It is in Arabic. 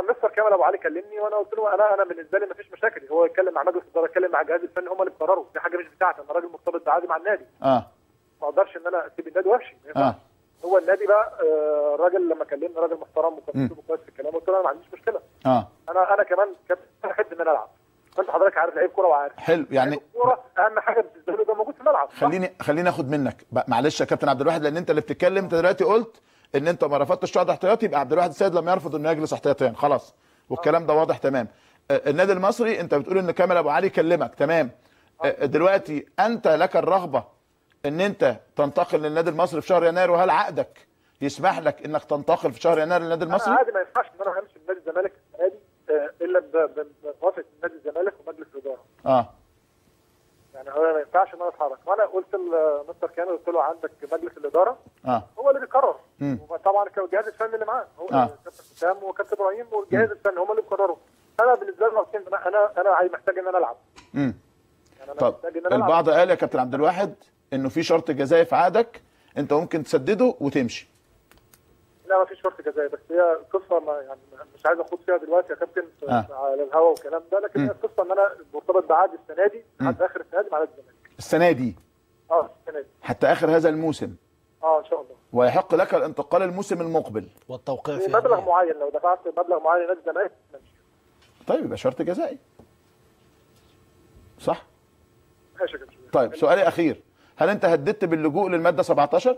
مستر كامل ابو علي كلمني وانا قلت له انا بالنسبه لي ما فيش مشاكل، هو يتكلم مع مجلس الاداره، يتكلم مع الجهاز الفني، هم اللي بيقرروا، دي حاجه مش بتاعتي، انا راجل مرتبط بعقدي مع النادي. ما اقدرش ان انا اسيب النادي وامشي. هو النادي بقى الراجل لما كلمني راجل محترم وكان اسلوبه كويس في الكلام، قلت له انا ما عنديش مشكله. انا كمان احب ان انا العب، فانت حضرتك عارف لعيب كوره وعارف. حلو، يعني الكوره اهم حاجه بالنسبه له ده موجود في الملعب. خليني اخد منك معلش يا كابتن عبد الواحد، لان انت اللي بتتكلم. انت دلوقتي قلت ان انت ما رفضتش تقعد احتياطي، يبقى عبد الواحد السيد لم يرفض انه يجلس احتياطيا خلاص، والكلام ده واضح تمام. النادي المصري انت بتقول ان كامل ابو علي كلمك، تمام. دلوقتي انت لك الرغبه ان انت تنتقل للنادي المصري في شهر يناير، وهل عقدك يسمح لك انك تنتقل في شهر يناير للنادي المصري؟ انا عادي، ما ينفعش ان انا امشي من نادي الزمالك السنه دي الا بموافقه نادي الزمالك ومجلس الاداره. يعني هو ما ينفعش ان انا اتحرك، وانا قلت لمستر كامل، قلت له عندك مجلس الاداره هو اللي بيقرر، وطبعا الجهاز الفني اللي معاه هو كابتن حسام وكابتن ابراهيم والجهاز الفني هم اللي بيقرروا. انا بالنسبه لي انا محتاج ان انا العب. يعني طب البعض قال يا كابتن عبد الواحد انه في شرط جزائي في عقدك انت ممكن تسدده وتمشي. لا ما فيش شرط جزائي، بس هي قصه ما يعني مش عايز اخوض فيها دلوقتي يا كابتن على الهوا والكلام ده، لكن هي القصه ان انا مرتبط بعقد السنه دي لحد اخر السنه دي مع نادي الزمالك. السنه دي؟ السنه دي حتى اخر هذا الموسم. ان شاء الله. ويحق لك الانتقال الموسم المقبل والتوقيع فيه مبلغ معين، لو دفعت مبلغ معين لنادي الزمالك ماشي. طيب يبقى شرط جزائي صح؟ ماشي يا كابتن. طيب سؤالي اخير، هل انت هددت باللجوء للماده 17؟